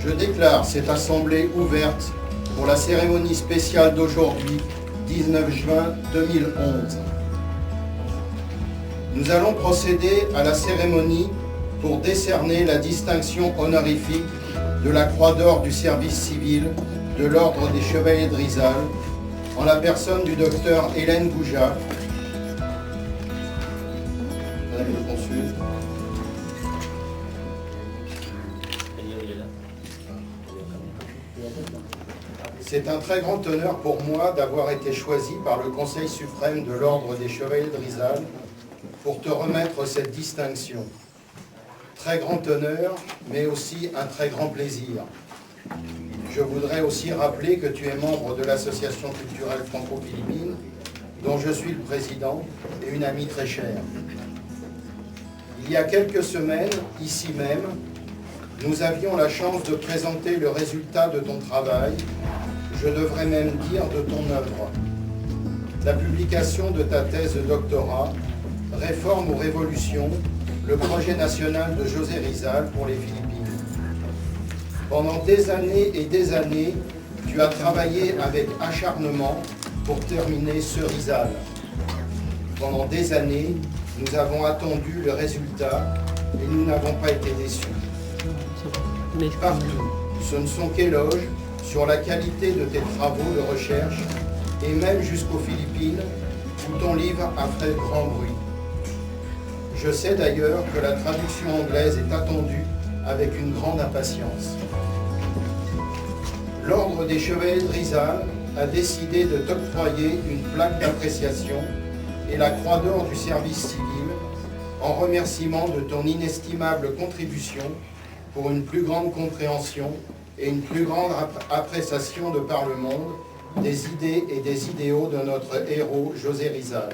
Je déclare cette assemblée ouverte pour la cérémonie spéciale d'aujourd'hui, 19 juin 2011. Nous allons procéder à la cérémonie pour décerner la distinction honorifique de la Croix d'Or du service civil de l'Ordre des Chevaliers de Rizal, en la personne du docteur Hélène Gouja, Madame le Consul. C'est un très grand honneur pour moi d'avoir été choisi par le Conseil suprême de l'Ordre des Chevaliers de Rizal pour te remettre cette distinction. Très grand honneur, mais aussi un très grand plaisir. Je voudrais aussi rappeler que tu es membre de l'Association culturelle franco-philippine, dont je suis le président et une amie très chère. Il y a quelques semaines, ici même, nous avions la chance de présenter le résultat de ton travail, je devrais même dire de ton œuvre. La publication de ta thèse de doctorat, Réforme ou Révolution, le projet national de José Rizal pour les Philippines. Pendant des années et des années, tu as travaillé avec acharnement pour terminer ce Rizal. Pendant des années, nous avons attendu le résultat et nous n'avons pas été déçus. Partout, ce ne sont qu'éloges sur la qualité de tes travaux de recherche et même jusqu'aux Philippines où ton livre a fait grand bruit. Je sais d'ailleurs que la traduction anglaise est attendue avec une grande impatience. L'Ordre des Chevaliers de Rizal a décidé de t'octroyer une plaque d'appréciation et la Croix d'Or du service civil en remerciement de ton inestimable contribution pour une plus grande compréhension et une plus grande appréciation de par le monde des idées et des idéaux de notre héros José Rizal.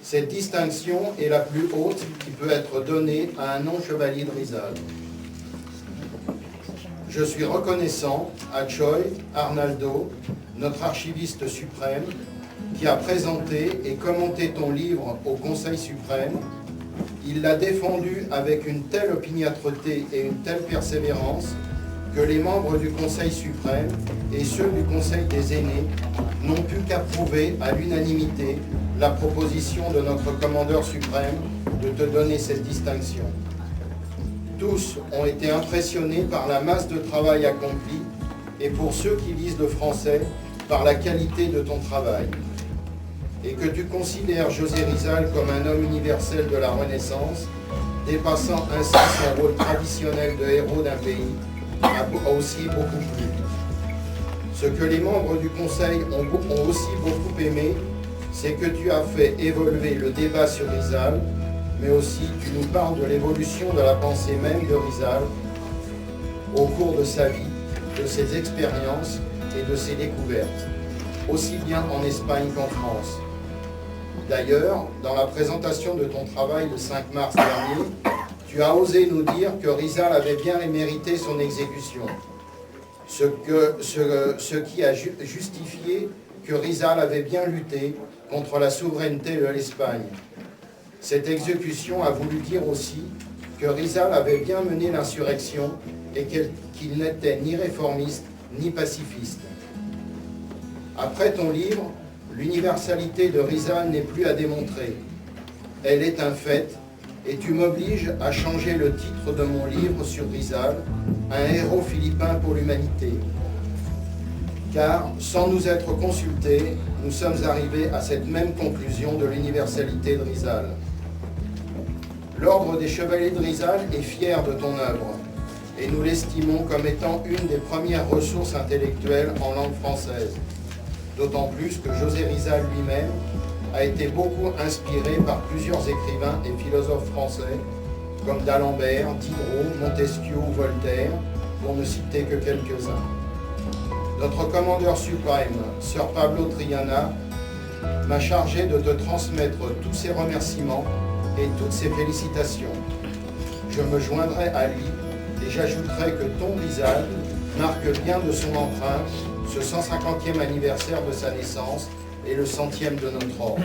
Cette distinction est la plus haute qui peut être donnée à un non-chevalier de Rizal. Je suis reconnaissant à Choi Arnaldo, notre archiviste suprême, qui a présenté et commenté ton livre au Conseil suprême. Il l'a défendu avec une telle opiniâtreté et une telle persévérance que les membres du Conseil suprême et ceux du Conseil des aînés n'ont pu qu'approuver à l'unanimité la proposition de notre commandeur suprême de te donner cette distinction. Tous ont été impressionnés par la masse de travail accompli et pour ceux qui lisent le français, par la qualité de ton travail. Et que tu considères José Rizal comme un homme universel de la Renaissance, dépassant ainsi son rôle traditionnel de héros d'un pays, a aussi beaucoup plu. Ce que les membres du Conseil ont aussi beaucoup aimé, c'est que tu as fait évoluer le débat sur Rizal, mais aussi tu nous parles de l'évolution de la pensée même de Rizal au cours de sa vie, de ses expériences et de ses découvertes, aussi bien en Espagne qu'en France. D'ailleurs, dans la présentation de ton travail le 5 mars dernier, tu as osé nous dire que Rizal avait bien mérité son exécution, ce qui a justifié que Rizal avait bien lutté contre la souveraineté de l'Espagne. Cette exécution a voulu dire aussi que Rizal avait bien mené l'insurrection et qu'il n'était ni réformiste ni pacifiste. Après ton livre, l'universalité de Rizal n'est plus à démontrer. Elle est un fait et tu m'obliges à changer le titre de mon livre sur Rizal, un héros philippin pour l'humanité. Car, sans nous être consultés, nous sommes arrivés à cette même conclusion de l'universalité de Rizal. L'Ordre des Chevaliers de Rizal est fier de ton œuvre, et nous l'estimons comme étant une des premières ressources intellectuelles en langue française. D'autant plus que José Rizal lui-même a été beaucoup inspiré par plusieurs écrivains et philosophes français, comme d'Alembert, Diderot, Montesquieu ou Voltaire, pour ne citer que quelques-uns. Notre commandeur suprême, Sir Pablo Triana, m'a chargé de te transmettre tous ses remerciements et toutes ses félicitations. Je me joindrai à lui et j'ajouterai que ton Rizal marque bien de son empreinte ce 150e anniversaire de sa naissance et le 100e de notre ordre.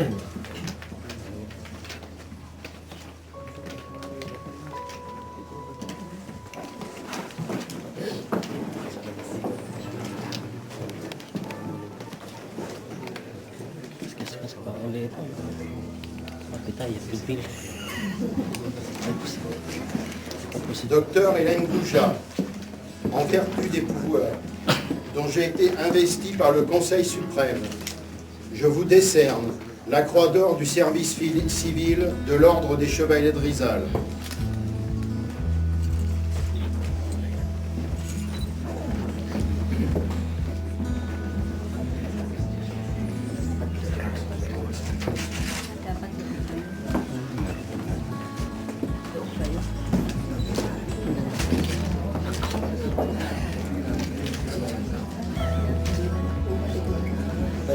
Docteur Hélène Gouja, en vertu des pouvoirs dont j'ai été investi par le Conseil suprême, je vous décerne la Croix d'Or du service civil de l'Ordre des Chevaliers de Rizal.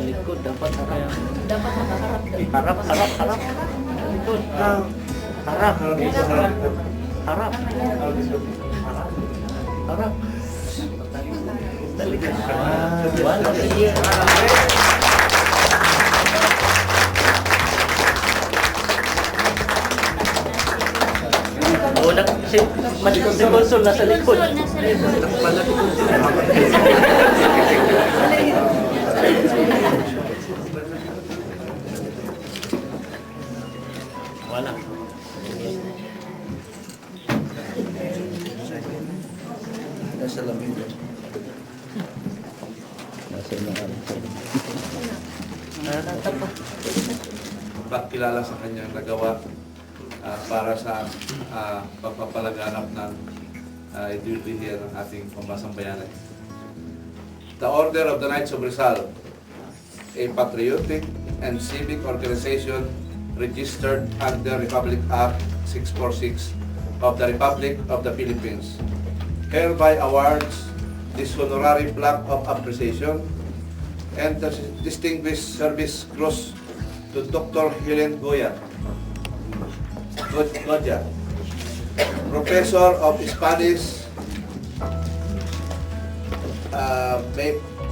Likod dapat harap. Dapat harap. Harap. Likod. Harap. Harap. Harap. Talikod. Wala sige. Unak si Konsul nasa likod. Wala. Nasa lamig. Nasa lamig. Pagkilala sa kanyang nagawa para sa pagpapalaganap ng duty here ng ating pambasang bayanan. The Order of the Knights of Rizal, a patriotic and civic organization registered under Republic Act 646 of the Republic of the Philippines, hereby awards this honorary plaque of appreciation and the Distinguished Service Cross to Dr. Helen Gouja, Professor of Spanish,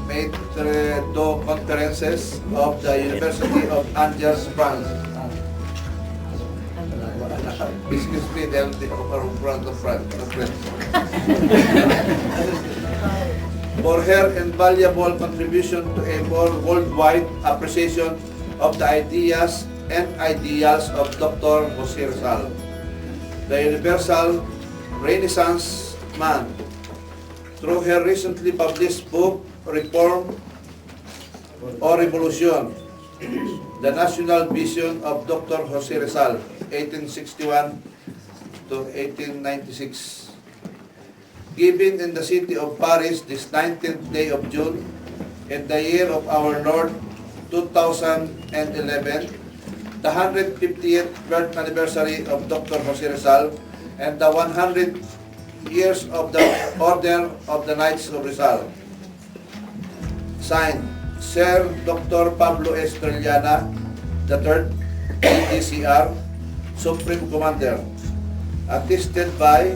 Maître de Conferences of the University of Angers, France. Excuse me, they're from front of France. For her invaluable contribution to a more worldwide appreciation of the ideas and ideals of Dr. Jose Rizal, the universal Renaissance man. Through her recently published book, Reform or Revolution, the National Vision of Dr. Jose Rizal, 1861 to 1896. Given in the city of Paris this 19th day of June, in the year of our Lord 2011, the 150th birth anniversary of Dr. Jose Rizal, and the 100 years of the Order of the Knights of Rizal. Signed, Sir Dr. Pablo Estrellana III, DCR, Supreme Commander. Attested by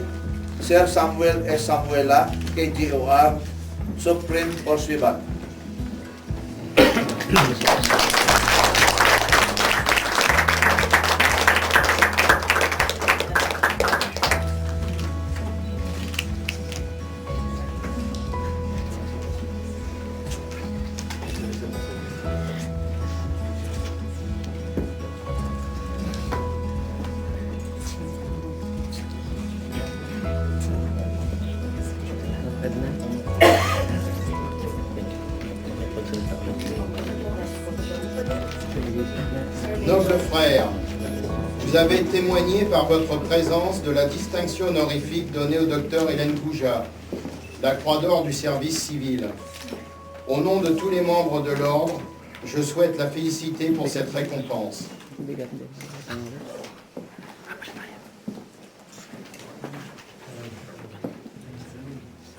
Sir Samuel S. Samuela, KGOR, Supreme Pursuivant. Nobles frères, vous avez témoigné par votre présence de la distinction honorifique donnée au docteur Hélène Gouja, la Croix d'Or du service civil. Au nom de tous les membres de l'Ordre, je souhaite la féliciter pour cette récompense.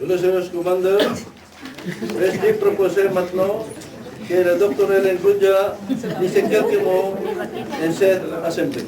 Illustrious Commander, restez proposer maintenant que le Dr. Hélène Gouja dise quelques mots en cette assemblée.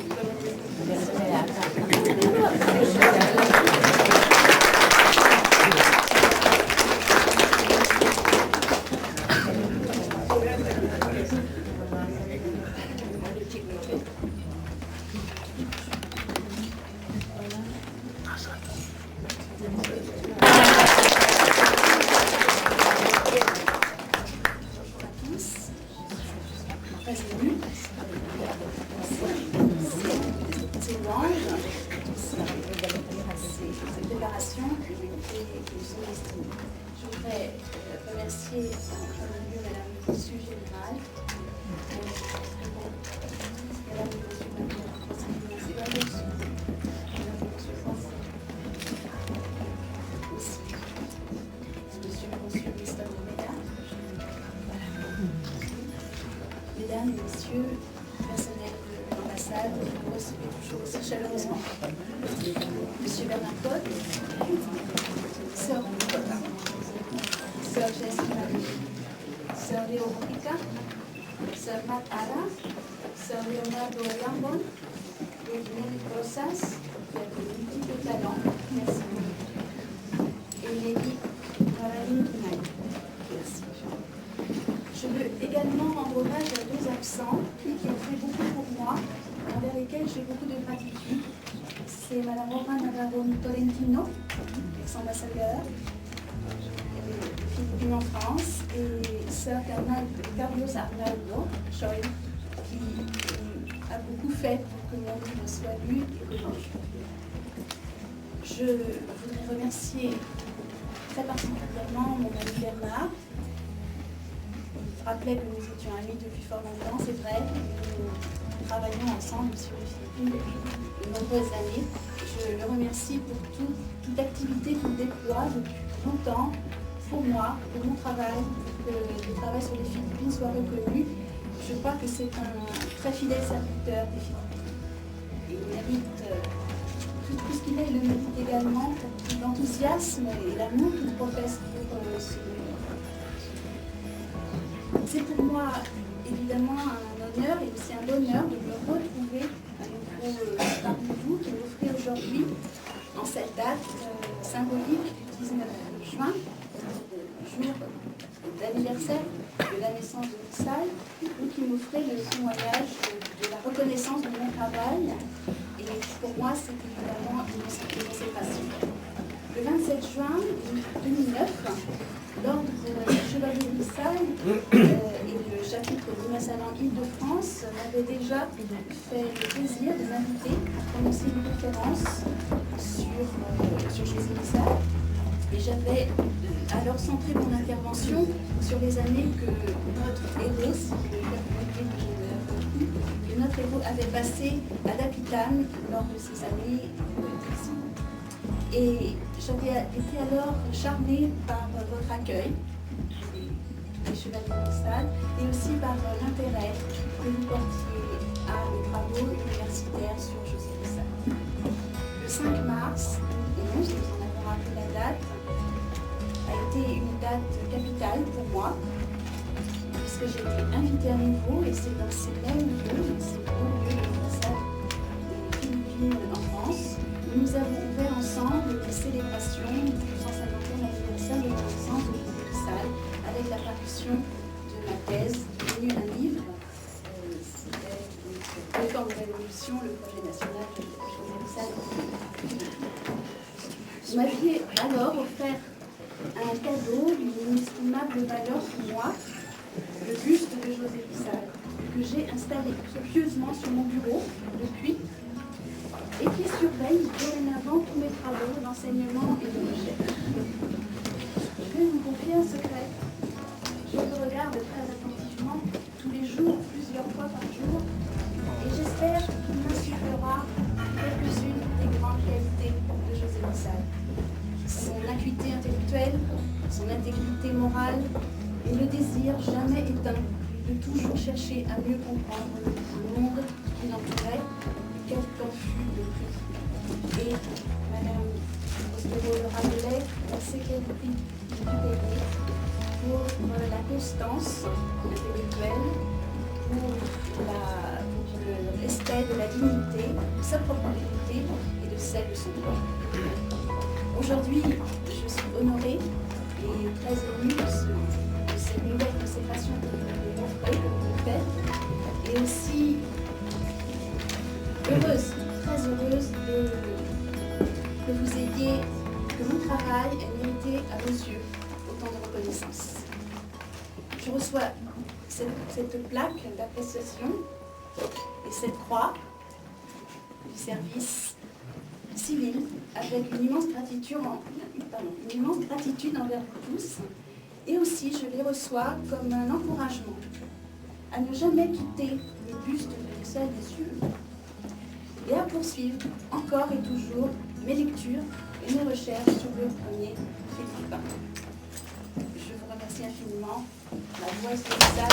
louanges. Cette déclaration est sous-estimée. Je voudrais remercier en premier lieu Madame le Consul Général, Madame le Consul Général, aussi Monsieur le Consul Winston Omega, Mesdames et Messieurs, personnel de l'ambassade, vous recevez toujours aussi chaleureusement. Monsieur Bernard Cotte, Sœur Jessie Marie, Sœur Léo Ropica, Sœur Matt Ara, Sœur Leonardo Lambon, Edmond Rosas, qui a de multiples talents, merci beaucoup. Et Lady Caroline Knight, merci. Je veux également rendre hommage à deux absents qui ont fait beaucoup pour moi, envers lesquels j'ai beaucoup de gratitude. C'est Madame Romain Navarro Tolentino, ex-ambassadeur des Philippines en France, et Sœur Carlos Arnaldo Choi, qui a beaucoup fait pour que mon livre soit lu et revu. Je voudrais remercier très particulièrement mon ami Bernard. Il rappelait que nous étions amis depuis fort longtemps, c'est vrai. Nous travaillons ensemble sur les Philippines depuis de nombreuses années. Je le remercie pour toute activité qu'il déploie depuis longtemps pour moi, pour mon travail, pour que le travail sur les Philippines soit reconnu. Je crois que c'est un très fidèle serviteur des Philippines. Il mérite tout ce qu'il est, il le mérite également pour l'enthousiasme et l'amour qu'il professe pour ce lieu. C'est pour moi évidemment un honneur et aussi un bonheur de me retrouver à nouveau parmi vous, de m'offrir aujourd'hui en cette date symbolique du 19 juin, jour d'anniversaire de la naissance de Wissal, qui m'offrait le témoignage de la reconnaissance de mon travail. Et pour moi, c'est évidemment une célébration. Le 27 juin 2009, l'ordre du Chevalier Wissal et le chapitre du Massalan Île-de-France m'avaient déjà fait le plaisir de m'inviter à prononcer une conférence sur José Wissal. Et j'avais alors centré mon intervention sur les années que notre héros, si je peux faire remarquer que j'ai beaucoup, que notre héros avait passé à Dapitan lors de ces années d'exil. Et j'avais été alors charmée par votre accueil, les Chevaliers de Wissal, et aussi par l'intérêt que vous portiez à mes travaux universitaires sur José Wissal. Le 5 mars 2011, vous en avez rappelé la date, a été une date capitale pour moi, puisque j'ai été invitée à nouveau, et c'est dans ces mêmes lieux, dans ces beaux lieux de l'ambassade des Philippines en France, où nous avons ouvert ensemble les célébrations du 150e anniversaire de la naissance de José Wissal, avec la parution de ma thèse, devenue un livre. C'était Le temps de révolution, le projet national de José Wissal. Vous m'aviez alors offert un cadeau d'une inestimable valeur pour moi, le buste de José Wissal, que j'ai installé pieusement sur mon bureau depuis, et qui surveille dorénavant tous mes travaux d'enseignement et de recherche. Je vais vous confier un secret. Je le regarde très attentivement, tous les jours, plusieurs fois par jour, et j'espère qu'il m'insufflera quelques-unes des grandes qualités de José Wissal. Son acuité intellectuelle, son intégrité morale et le désir jamais éteint de toujours chercher à mieux comprendre le monde qui l'entourait, quel qu'en fût le prix. Et Madame Ostero le rappelait, elle sait quel prix il dut payer pour la constance intellectuelle, pour le respect de la dignité, de sa propre dignité et de celle de son peuple. Aujourd'hui, je suis honorée et très émue de cette nouvelle consécration que vous m'avez offrée, que vous faites, et aussi heureuse, très heureuse que vous ayez, que mon travail ait mérité à vos yeux autant de reconnaissance. Je reçois cette plaque d'appréciation et cette croix, du service civil avec une immense gratitude, envers vous tous. Et aussi, je les reçois comme un encouragement à ne jamais quitter le buste de Bruxelles des yeux et à poursuivre encore et toujours mes lectures et mes recherches sur le premier écrivain. Je vous remercie infiniment. La voix est sur la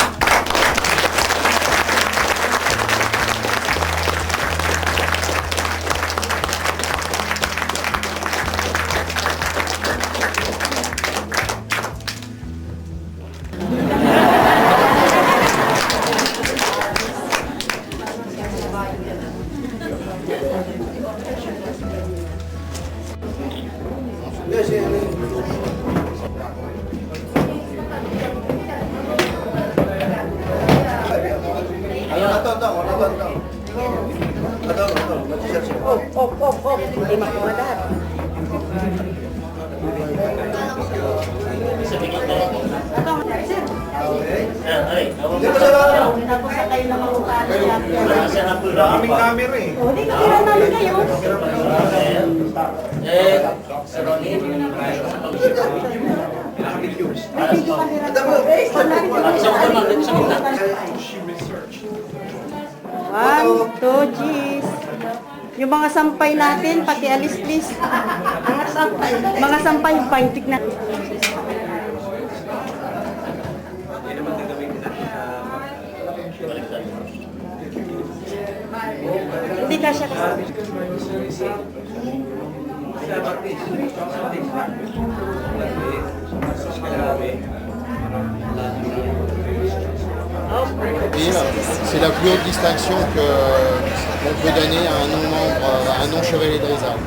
One, two, cheese. Yung mga sampay natin, pati alis please. Mga sampay, fine, tignan. Hindi ka siya kasi. C'est la plus haute distinction qu'on peut donner à un non-membre, à un non-chevalier de réserve.